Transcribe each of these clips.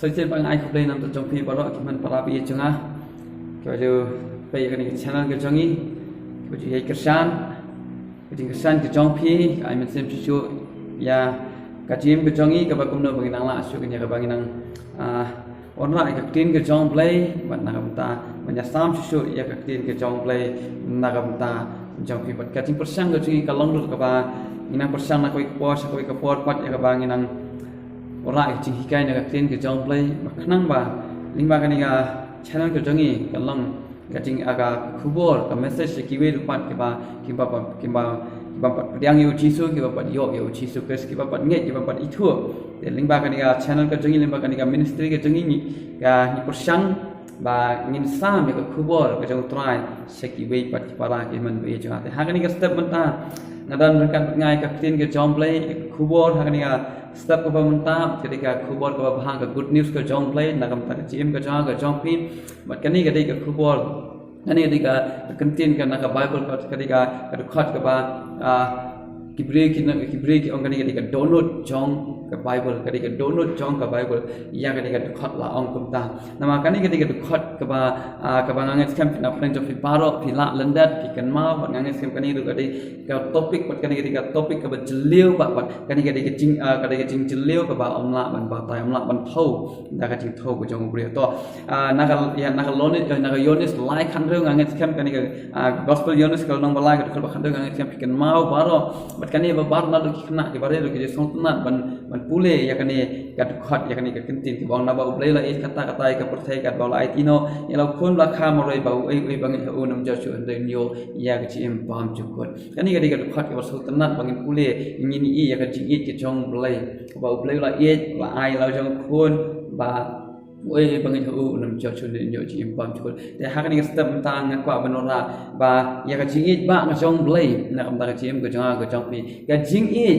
Sejak bang ai kuplay nam tu jongpi baru kiman parapi jengah kau pay kani channel ke jongi kau jadi kersan ke jongpi ai mesin cucu ya kajim ke jongi ke bakum no bagi nang la asu kanya ke bagi nang orang ke tin ke jong play bat nak ta menyasam cucu ya ke tin ke jong play nak ta jongpi bat kajim persang ke jongi kalong dulu ke ba inang persang nak kau ke pos pat ya ke bagi nang orang yang hikai nak tin ke jong play maknang ba lingba kani ka channel ke jongi kalong kajing aga kubur ka message kiwe lupat kimba yang yu jisu kiba pat yo jisu kes kiba pat nget kiba pat itu lingba kani ka channel ke jongi lingba kani ka ministry ke jongi ni ka ni persang ba ngin sam ya ka kubur ka jong try sekiwe pat para ke man be jong ate ha kani ka step menta ngadan berkat ngai ka tin ke jong play kubur ha kani ka step ke menta ketika kubur ke bahang ke good news ke jong play nakam ta gm ke jong pi mat kani ketika kubur kani ketika kentin ke nak bible ketika khot ke ba kibre ki ong kani ketika download jong ke bible ketika download jong ke bible ya ketika khot la ong kumta nama kani ketika khot ke ba nganget scam na friends of paro pila lendat pikan ma nganget scam kani ru ketika topik kani ketika topik ke ba jeliu ba kani ketika jing jeliu ke ba omla ban ba tai omla ban thau da ka jing thau ko jong bre to naka yonis like kan ru nganget scam kani gospel yonis kalau nang balai ke ba kan ru nganget scam pikan ma baro bat kani ba bar na lu kena ke bare lu ke sontunat ban pule ya kani ka khot ya kani ka kentin ki bang na ba ublei la kata ka perthai ka ba la tino ya la khon la kha mo roi ba ui bang u nam ja chu de nyo ya ka chi em pam chu khot kani ka khot ke ba sontunat bang pule ngin i ya ka chi ke jong blei ba ublei la ai la jong khon ba oi bang u nam ja chu de nyo chi em pam chu te ha kani ka step tang kwa banora ba ya ka chi ba ka jong blei na kam ta ka chi em ka jong pi ka jing i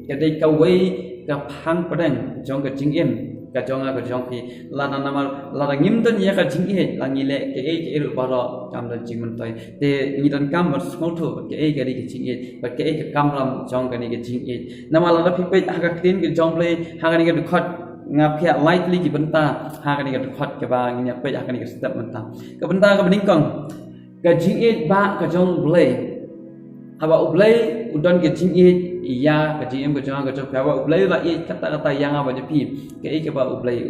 ka dei ka wei ka phang padang jong ka jing em ka jong pi la na nama la ngim dan ya ka jing e la ngi le ke ru ba ro kam dan jing man tai te ni dan kam mar small to ke ka ri ke jing e ba ke ka kam ram jong ka ni ke jing e nama la phi pe ha ka tin ke jong play ha ka ni ke khot ngapia lightly ki benta ha ka ni ke khot ke ba ngi pe ha ka ni ke step benta ka benta ka bening kong ka jing e ba ka jong play ha ba ublay udon ke jing e iya ka jing em ka jong ka jong pa ba ublay la e kata yang aba je pi ke ba ublay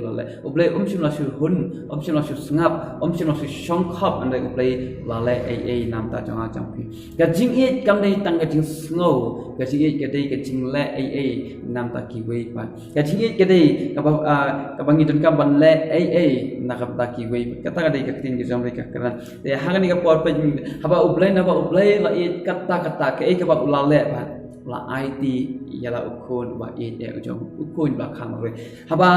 sim la su hun sim la su ngap sim la su shong khop andai ublay la le ai nam ta jong pi ka jing e kam dei tang ka jing snow ka jing e ka dei ka jing le ai nam ta ki wei pa ka jing e ka dei ka bangi don kam ban le ai na ka ta ki wei kata ka dei ka tin ki jong le ka kran de ha ni ka por pa ha ba ublay la e kata ka e ka ba la le pa la IT yala ukun ba e jong ukun ba kham re haba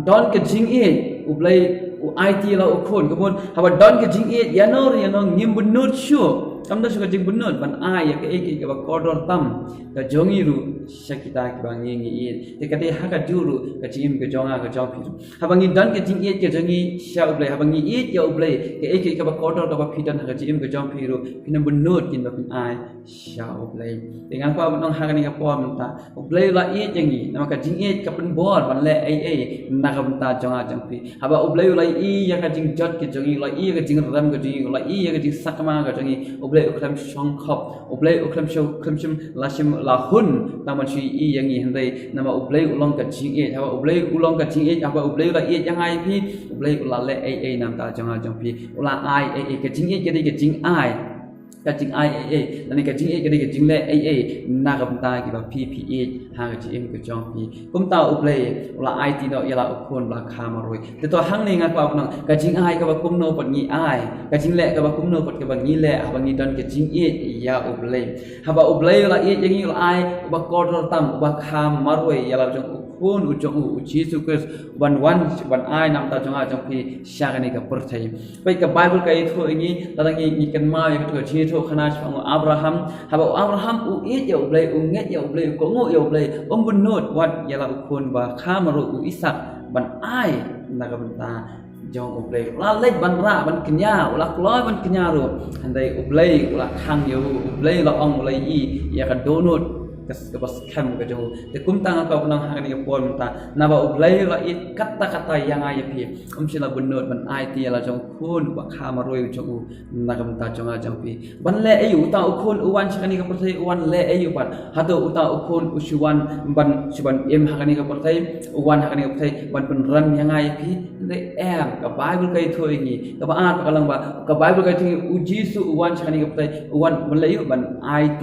don ke jing e ublai IT la ukun kemun haba don ke jing e yanor ngim bunut shu kamda suka jing bunut ban ai ya ke ba kodor tam ka jongi ru sakita ki bang ngi e te ka de ha ka juru ka jim ke jonga ka jong phi haba ngi don ke jing e ke jongi sha ublai haba ngi e ya ublai ke ka ba kodor ka ba phi dan ha ka jim ke jong phi ru pinam bunut kin ba pin ai sha ublai dengan pa nong ha ka ni ka po menta ublai la e jangi nama ka jing e ka pen bor ban le ai na ka menta jonga jong phi haba ublai la e ya ka jing jot ke jongi la e ka jing ram ka jongi la e ya ka jing sakma ka jongi ublai ukram shong khop ublai ukram shim la hun taman shi i yangi handai nama ublai ulong ka jing e haba ublai ulong ka jing e haba ublai la e yang ai phi ublai la le ai nam ta jonga jong phi ula ai ka jing e ke ke jing ai ka jing ai nani ka jing e ke jing le na ka ta ki ba PPA ha ka jing ka jong pi kum ta ublai ula ai ti no yala ukon ba kha ma roi te to hang ni nga pa nang ka jing ai ka ba kum no pat ngi ai ka jing le ka ba kum no pat ka ba ngi le ha ba ngi don ka jing e ya ublai ha ba ublai la e yangi ula ai ba ko ro tam ba kha ma roi yala jong ukon u jong u chi su kes ban ai nam ta jong a jong pi sha ka ni ka perthai pai ka bible ka i tho ngi ta ngi kan ma ya ka chi tho khana chang Abraham haba Abraham u it ya ublai u nget ya ublai ko ngo ya ublai bunut wat ya la ukun ba khamaru u Isak ban ai na ka benta jong ublai la lek ban ra ban kenya ula kloi ban kenya ro andai ublai ula khang yo ublai la ong ublai i ya ka donut bas kem ke jong te kum tang ka benang hang ni pol menta na ba ublai la it kata yang ai pi sila benut ban IT la jong kun ba kha ma roi jong na kam ta jong a jong pi ban le ayu ta ukun uwan chani ka pertai uwan le ayu ban hado uta ukun usuwan ban suban em hang ni ka pertai uwan hang ni ka pertai ban pen ram yang ai pi le em ka bible kai thoi ni ka ba at ka lang ba ka bible kai thi uji su uwan chani ka pertai uwan ban le ayu ban IT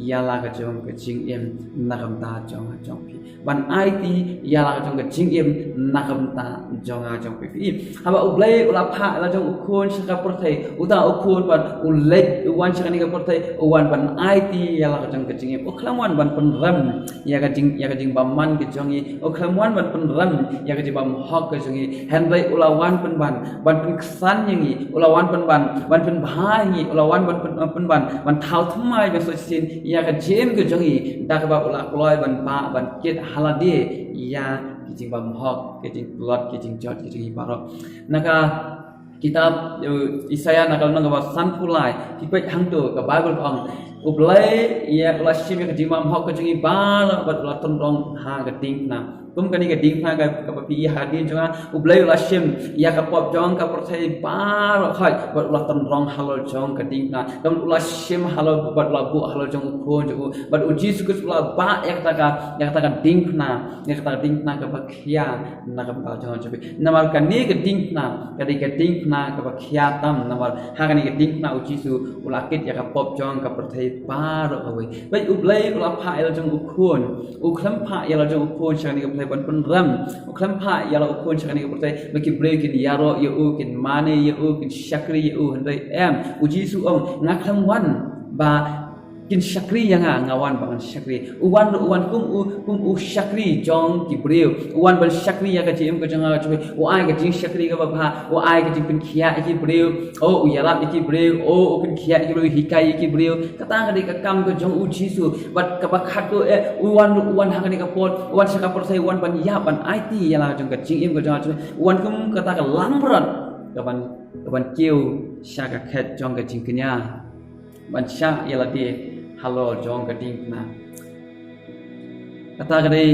yala ka jong ka jing em na kam ta jong a jong pi ban IT yala ka jong ka jing em na kam ta jong a jong pi haba ublai ula pha la jong ukun saka pertai uta ukun ban ulek uwan chani ka pertai uwan ban IT yala ka jong ka jing em oklamwan ban pen ram ya ka jing baman ke jong i oklamwan ban pen ram ya ka jing bam hok ke jong i henrai ulawan pen ban pen kesan yang i ulawan pen ban pen bhai i ulawan pen ban thau thamai be so sin ya ka jem ke jong i da ka ba ula kloi ban pa ban ket halade ya ke jing bam hok ke jing lot ke jing jot ke jing barok naka kitab Isaya nakal nang ba san pulai tipet hang tu ka Bible ong ublai ya ula sim ke jing bam hok ke jing bar ba ula ton rong ha ke ting na kum kani ke ding na ka pi hadin jonga ublai ula sim ya ka pop jong ka perthai bar khai ba ula ton rong halol jong ka ding na kam ula sim halol ba ula bu halol jong ko jo ba uji sukus ula ba ya ka ding na ka ba khia na ka ba jong jo namal kani ke ding na ka ding na ka ba khia tam namal ha kani ke ding na uji su ula kit ya ka pop jong ka perthai bar awai ba ublai ula pha ya jong ukun uklam pha ya jong ukun chani ka ban pen ram uklam pha ya ukun chani ka perthai ba ki break in yaro ya u kin mane ya u kin shakri ya u handai em uji su ong ngaklam wan ba kin shakri yang ngawan bangan shakri uwan kum shakri jong ki breu uwan ban shakri ya ka jim ka janga chu u ai ka jing shakri ka ba pha u ai ka jing pin khia ki breu o u yalap ki breu o pin khia ki breu hikai ki breu kata ka kam ka jong u chi su bat ka ba khat to uwan ha ka ni ka pot uwan sa ka por sai uwan ban ya ban IT ya la jong ka jing im ka janga chu uwan kum kata ka lamrat ka ban kiu sha ka khat jong ka jing knya ban sha ya la de halo jong kading na kata kadai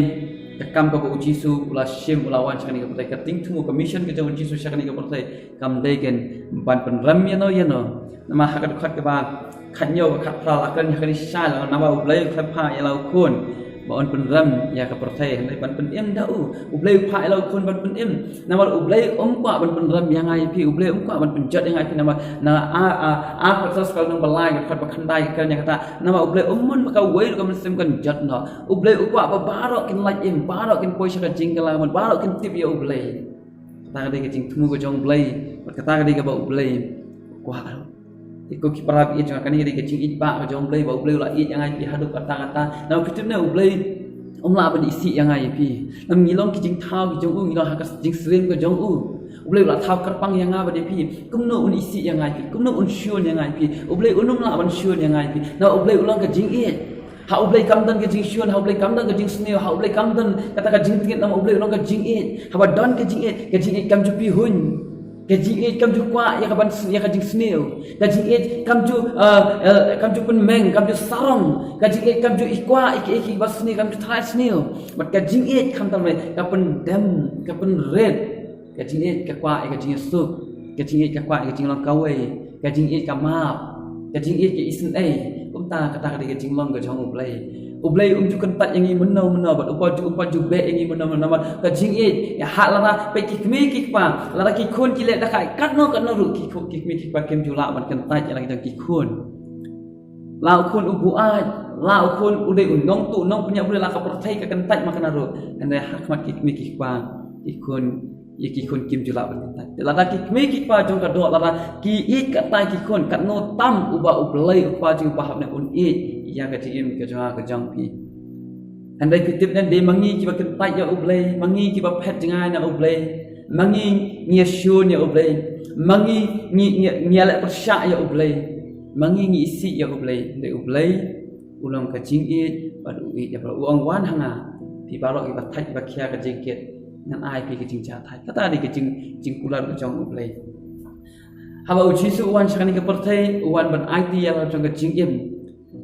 kam ka uji su ula shim ula wan chani ka pertai kating thumu commission ke jong uji su chani ka pertai kam dei gen ban pen ram ya no nama hakat khat ka ba khanyo ka khat pra la kan ya ni sha la nama ublai khat pha ya lau kun ba on pen ram ya ka pertai handai ban pen em da ublai pha ya lau kun ban pen em nama ublai kwa ban pen ram yang ai pi ublai kwa ban pen jat yang ai pi nama na a proses kal nang balai ka khat ba khandai kan ya kata nama ublai mun ka wei ka men kan jat no ublai kwa ba barok kin like em barok kin poi sha jing kala man barok kin tip ya ublai kata ka jing thumu ko jong ublai kata ka ba ublai kwa ko ki parab i jang kani ri ke jing it ba jong ublai ba ublai la i yang ai pi hadu kata na kitip ne ublai la ban isi yang ai pi nam ngilong ki jing thau ki jong u ngilong ha ka jing srim ko jong u ublai la thau karpang yang ba de pi kumno un isi yang ai pi kumno un shun yang ai pi ublai unum la ban shun yang ai pi na ublai ulang ka jing it ha ublai kamdan ke jing shun ha ublai kamdan ke jing sneo ha ublai kamdan kata ka jing tingit nama ublai ulang ka jing it ha ba don ke jing it kam ju pi hun ke jing it kam ju kwa ya ka ban ya ka jing sneo ka jing it kam ju pen meng kam ju sarong ka jing it kam ju ikwa iki bas sneo kam ju thai sneo but ka jing it kam tam ka pen dam ka pen red ka jing it ka kwa ka jing sup ka jing it ka kwa ka jing long kawe ka jing it ka map ka jing it ke isen kum ta kata ka jing long ka jong ublai ju kan tat yang i menau bat upa ju be yang i menau ka jing it ya hak lara pe ki kmi ki pa lara ki khun ki le da kai kat no ru ki kmi ki pa kem ju la ban kan tat yang ki khun lau khun ubu ai lau khun udai nong tu nong punya boleh la ka perthai ka kan tat makan ru anda hak mat ki kmi ki pa ki khun ye ki khun kim ju la ban kan tat lara ki kmi ki pa jong ka do lara ki it ka tai ki khun kat no tam uba ublai upa ju pa hab ne un it ya ka jim ka jang ka jang pi andai kitip nan de mangi ki ba kan tat ya ublai mangi ki ba phet jangai na ublai mangi ngia shun ya ublai mangi ngia la persya ya ublai mangi ngi isi ya ublai de ublai ulang ka jing it ba u it ya ba uang wan hanga pi ba ro ki ba thai ba khia ka jing ket nan ai pi ka jing cha thai kata di ka jing kular ka jang ublai haba uji su wan shakani ka perthai wan ban IT ya la jang ka jing im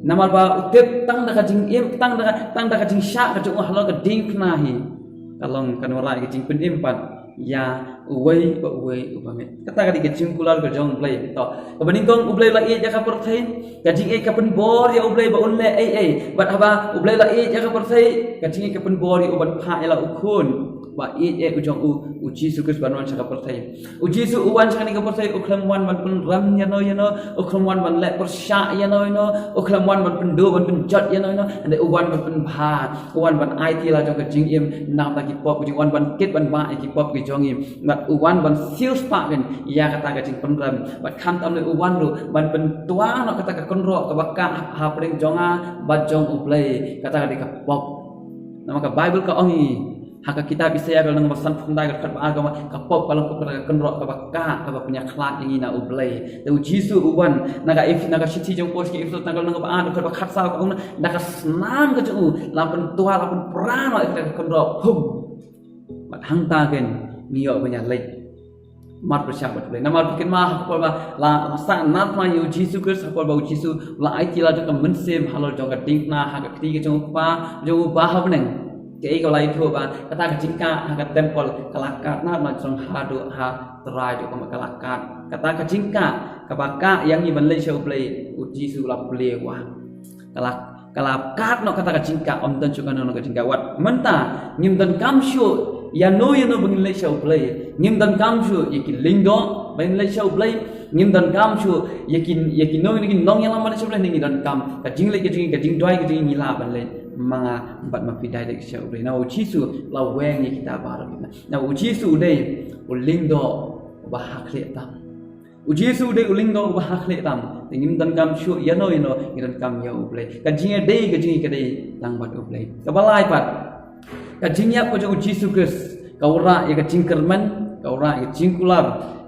namal ba utep tang da jing im tang da jing sya ka jong halal ka ding kna hi kalong kanora ka jing pen im pat ya uwei ubame kata ka di jing kular ka jong play to kabaning kong ublay la e ja ka perthai ka jing e ka pen bor ya ublay ba unle ai bat haba ublay la e ja ka perthai ka jing e ka pen bor ya uban pha ela ukhun ba e ujong uji sukus banwan saka perthai uji su uwan saka ni ka perthai uklam wan ban pen ram ya no uklam wan ban le persya ya no uklam wan ban pen do ban pen jot ya no ande uwan ban pen bha uwan ban ai ti la jong ka jing im nam ta ki pop jing wan ban kit ban ba ki pop ki jong im bat uwan ban sil spa kan ya kata ka jing pen ram bat kham tam le uwan ru ban pen tua no kata ka konro ka baka ha pring jonga bat jong ublai kata ka di ka pop nama ka bible ka ongi haka kita bisa ya kalau masan fundai kat agama kapop kalau ko pada kenrok ka baka ka punya klat yang ina ublai tu jisu uban naga if naga siti jong pos ki if naga nang ba anu ka bakhat sa ka naga senang ka ju lapan tua lapan prano ka kenrok hum mat hangta ken niyo punya lek mat persyabat boleh nama bikin mah ko ba la sa nat ma yu jisu ke sa ko ba jisu la ai ti la ka mensem halal jong ka tingna haka kti ke jong pa jong ba ha beneng cái câu lại thua ba kata kacingka haka tempel kalakat na macam hadu ha terai juga kalakat kata kacingka kabaka yang ni banlei show play uji sulap play wah kalakat no kata kacingka om dan juga no kacingka wat menta ngim dan kamshu ya no banlei show play ngim dan kamshu yakin lindo banlei show play ngim dan kamshu yakin no ni nong yang lama show play ni dan kam kacing le kacing doi kacing ngila banlei mga empat mapidai dek sia ublay na ujisu laweng ya kita baru na ujisu dei ulindo bahakle tam ujisu dei ulindo bahakle tam tingim dan kam shu yano ngidan kam ya ublay kajing dei kadei tang bat ublay kabalai pat kajing ya ko ujisu kes kaura ya kajing kerman kaura ya kajing kulab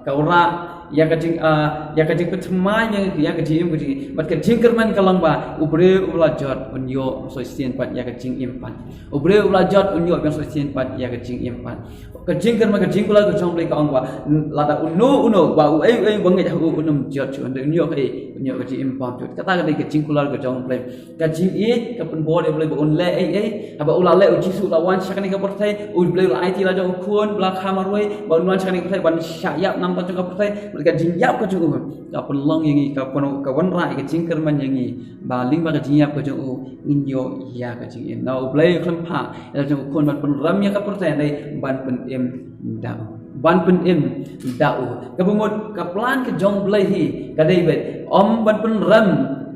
kaura ya kajing petmai ya kajing bat kajing kerman kalang ba ubre ulajat unyo sosien pat ya kajing impan ubre ulajat unyo yang sosien pat ya kajing impan kajing kerman kajing kula ko jong play ka angwa lada uno ba ai bangai ja unum jat chu unyo kajing impan chu kata ka kajing kula ko jong play kajing e ka pen bo de play ba un le ai aba ula le ujisu lawan sakani ka pertai u play la IT la jong khun bla khamaroi ba unwan sakani ka ban syayap nam ta ka pertai ka jingyap ka chung ka pelong yang ka kono ka wanra ka jingker man yang ba ling ba ka jingyap ka chung nginyo ya ka jing na ublay klempa la chung kon ban pen ram ya ka pertai dai ban pen em da ban pen em da ka bumut ka plan ka jong blay hi ka dai bet om ban pen ram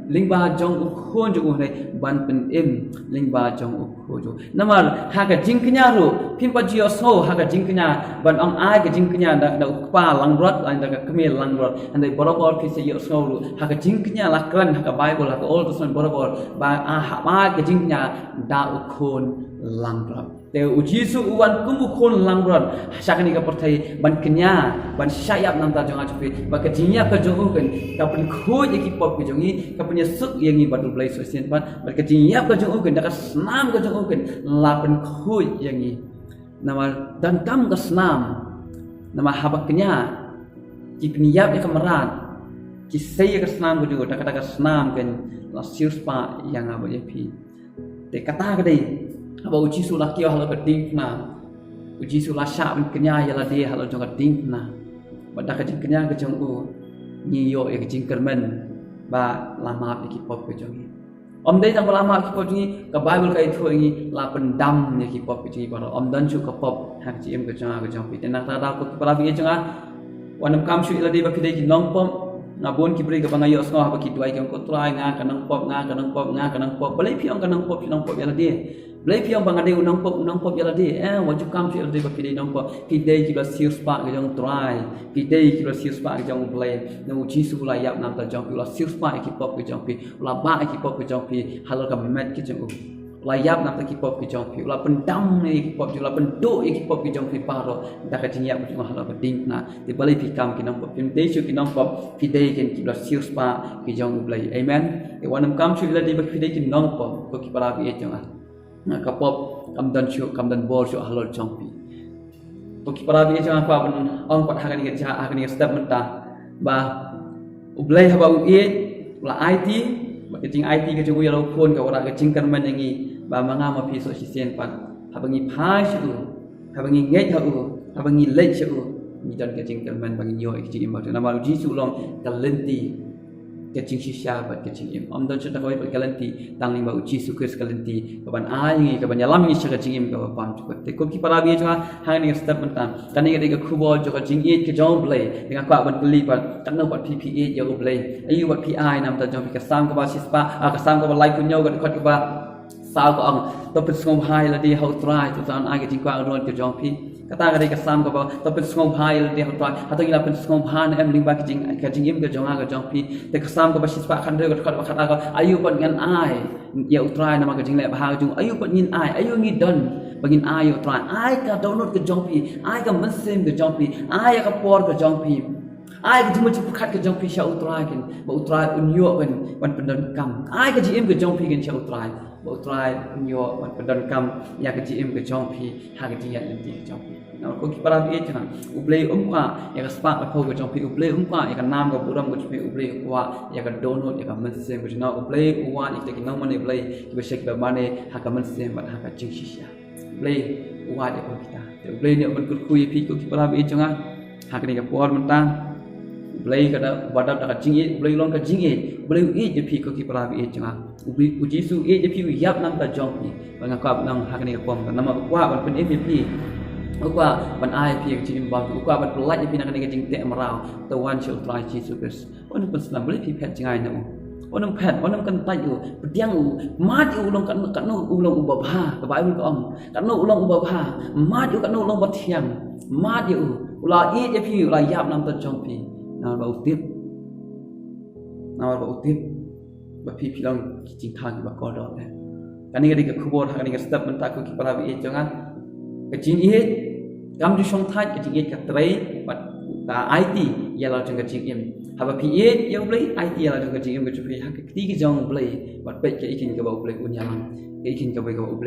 ling ba jong ukhon ju ne ban pen em ling ba jong ukho ju namal ha ka jingknya ru pimpa jio so ha ka jingknya ban ong ai ka jingknya da pa lang rot lain da ka kemel lang rot andai borobor ki se yo so ru ha ka jingknya la kran ha ka bible ha ka old testament borobor ba ha ma ka jingknya da ukhon lang rot te ujisu uwan kumu khon lang rot sakani ka perthai ban kenya ban syayap nam ta jong ajupi ba ka jingya ka jong kan ka pen khoj ki pop ki jongi ka punya suk yang ni batu play sosien pat ba ka jingya ka jong kan da ka snam ka jong kan la pen khoj yang ni nama dan kam ka snam nama habak kenya ki peniap ya kamaran ki sei ka snam ka jong da ka snam kan la sirspa yang abo ye pi te kata ka dei aba uji sulah kio halo keding na uji sulah syak kenya ya la dia halo jong keding na ba da ka jing kenya ka jong u ni yo e jing kermen ba lama ki pop ke jong om dei tang lama ki pop ni ka bible ka itu ni la pendam ni ki pop ki ba om dan chu ka pop ha ji em ka jong pi tenang ta da ko para bi jong a wanam kam shu ila de ba ki dei ki long pom ngabon ki bri ka bangayo sngo ha ba ki tuai ka ko trai nga kanang pop balai pi ong kanang pop ya la dia Blai piang bang ade unang pop yala de waju kam chu de bakide nang pop pidei ki ba sius pa ke jong try pidei ki ba sius pa ke jong blai no chi su la yap nam ta jong la sius pa ki pop ke jong pi la ba ki pop ke jong pi halal ka met ki jong la yap nam ta ki pop ke jong pi la pendam ni ki pop la pendo ki pop ke jong pi paro da ka ting yap jong halal ka ding na de balai pi kam ki nang pop pidei chu ki nang pop pidei ken ki ba sius pa ki jong blai amen e wanam kam chu la de bakide ki nang pop ko ki para bi e jong kapop kamdan bor syo halol chongpi poki para bi jang apa ban ong pat hakani ga step menta ba ublai haba u e la IT kecing IT ke cubu yalo pun ke orang kecing kerman yang ini bamanga ma piso sisen pan habangi pas tu habangi ngai tu habangi lej tu ni dan kecing kerman bangi yo kecing imba nama Yesus long kalenti kecing sisya bat kecing im om dan cerita kau kalenti tang limba Yesus Kristus kalenti kaban ai kaban yalam ni kecing im ka pam cukup te ko ki para bi cha hang ni step mentan kan ni ke kubo jo kecing it ke jong play dengan kwa ban keli pat tak no bat PPA yo play ayu bat PI nam ta jong ka sam ka ba sispa ka sam ka ba lai kun yo ka khot ka ba sao ka ong to pet ngom hai la di ho try to tan ai ke jing kwa ron ke jong pi kata ka sam ka ba to pet ngom hai la di ho try ha to ila pet ngom han em ling ba ke jing im ke jong a ka jong pi te ka sam ka ba sispa khan de ka khot ba khat ka ayu pat ngan ai ya try nama ke jing le ba ha jong ayu pat ngin ai ayu ngi don bagin ai yo try ai ka download ke jong pi ai ka mesem ke jong pi ai ka por ke jong pi ai ke cuma khat ke jong pi sha utrai ken ba utrai unyo ban pendan kam ai ke jim ke jong pi ken sha utrai ba utrai unyo ban pendan kam ya ke jim ke jong pi ha ke jiat nanti ke jong pi na ko ki para bi chana ublei kwa ya ka spa ka pho ke jong pi ublei kwa ya ka nam ka buram ko pi ublei kwa ya ka download ya ka mesem ko na ublei kwa ni te ki nam mane ublei ki be shek ba mane ha ka mesem ba ha ka jing shisha ublei kwa de ko kita te ublei ni ban kut kui pi ko ki para bi changa ha ka ni ka por mentang Belai kada badap dak jingit belai long ka jingit belai je pi ko ki para bi changa ubi ujisu je pi yap nam ta jong ni bang ka nang hakni ka pom nama kwa ban pen MVP kwa ban ai pi ki im ba kwa ban pelaj pi nak ni ka jing te marau the one shall try Jesus Christ on pun selam belai pi pet jingai na on pet on kan tai u pediang u mat u long kan no u long u ba bha ka bai ka ong kan no u long u ba bha mat u kan no long ba thiang mat u la je pi la yap nam ta jong pi nào bảo tiếp bà phi long chính thang bà có đó này cái này cái khu cái này cái step mình ta có cái para bị cho ngắn cái chính ít cam du song thai cái chính ít cái tray và ta IT ya là trong cái chính em hà bà phi ít ya play IT là trong cái chính em cái chụp cái tí cái dòng play và bây cái ý kiến cái bảo play của nhà cái ý kiến cái bảo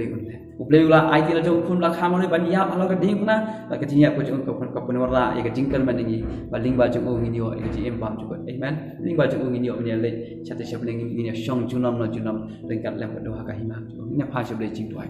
play là IT là trong khuôn là khám rồi bạn yaalo cái đinh na là cái chính của chúng cái penwara ya cái chính cần mình này và linh vào trong ông ini cái chính em bám chụp amen linh vào trong ông ini mình lên chặt chẽ lên ini song chung năm lên cắt làm cái đồ cái hima ini phá chụp lên chính toại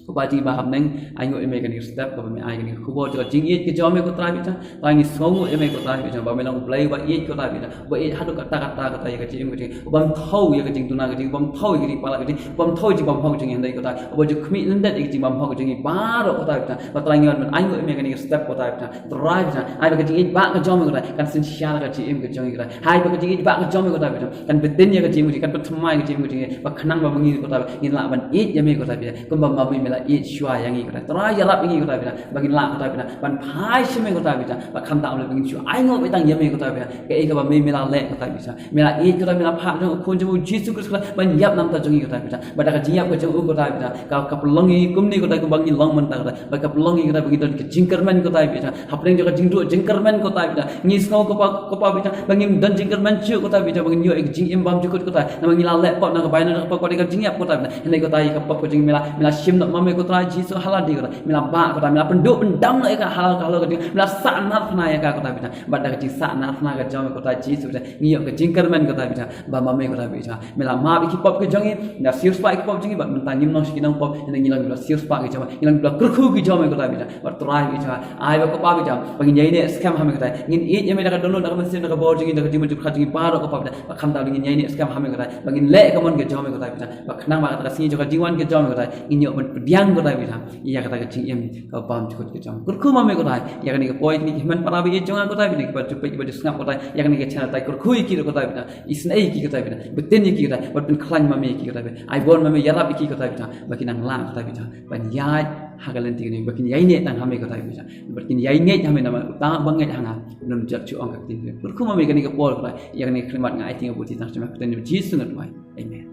Bati baham neng ayo emekan step ko me ayo kubo jo jingit ke jome ko trai bicha tangi songu eme ko trai bicha ba melang play ba it ko trai bicha ba it hadu kata ka ya ke jing ko jing bam thau ya ke jing tuna ke jing bam thau ke ri pala ke jing bam thau ji bam hau jing ndai ko trai ba jo khmi ndat ke jing bam hau jing ba ro ko trai bicha ba trai ngon men ayo emekan step ko trai bicha trai bicha ayo ke jing ba ka jome ko trai kan sin sha ka jing ke jong ko trai hai ba ke jing ba ka jome ko trai bicha kan betin ya ke jing kan patmai ke jing ba khanang ba mangi ko trai ngin la ban it ya me ko trai bicha ko ba ma mi it shua yang ini kata terai jalap ini kata bina bagi lak kata bina ban pai seme kata bina ba kham ta ole bagi chu ai ngo betang yeme kata bina ke e ka ba me mela le kata bina mela e kata mela pha jong khon jong Jesus Christ kata ban yap nam ta jongi kata bina ba da ka jiap ka jong u kata bina ka pelongi kumni kata ko bagi long man ta kata ba ka pelongi kata bagi don ke jingkerman kata bina hapreng joka jingdu jingkerman kata bina ngis ngau ko pa bina bagi don jingkerman chu kata bina bagi yo e jing imbam jukut kata na bagi la le pop na ka baina ka pa ko ka jingyap kata bina henai kata i ka pa ko jing mela sim nak mame kata Jesus halal di kata mila ba kata mila penduk pendam nak ka halal kata mila sanat na ya ka kata bina badda ka sanat na ka jom kata Jesus ngiyok ke jingkerman kata bina ba mame kata bina mila ma bi pop ke jongi na sius pa ke pop jongi ba mentang nyim no sikinang pop ina ngilang bila sius pa ke jom ngilang bila kurku ke jom kata bina ba try bina ai ba ko pa bina bagi nyai ne scam hame kata ngin it yame ka download ka mesin ka bo jongi ka jimu kha jongi pa ro ko pa bina ba kham ta ngin nyai ne scam hame kata bagi le ka mon ke jom kata bina ba khnang ba kata singi joka jiwan ke jom kata ngiyok ban pediang kata bina iya kata kecing em ka pam chukut ke jong kurku mame ko dai ya kan ke point ni himan para bi jong ko dai bi ke baju pe baju snap ko dai ya kan ke channel tai kurku ki ko dai bi isnai ki ko dai bi betin ki ko dai bat bin khlan mame ki ko dai bi ai bon mame yarab ki ko dai bi baki nang la ko dai bi ban yai hagalan ti ni baki yai ne tang hame ko dai bi baki yai ne hame nama ta bangai hanga nun jat chu ong ka tin kurku mame kan ke pol ko dai ya kan ke khlimat ngai ting bu ti tang chama ko tin ji sungat wai amen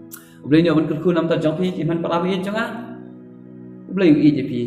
ublei ni ban kurku nam ta jong pi himan para bi jong a ublei i je pi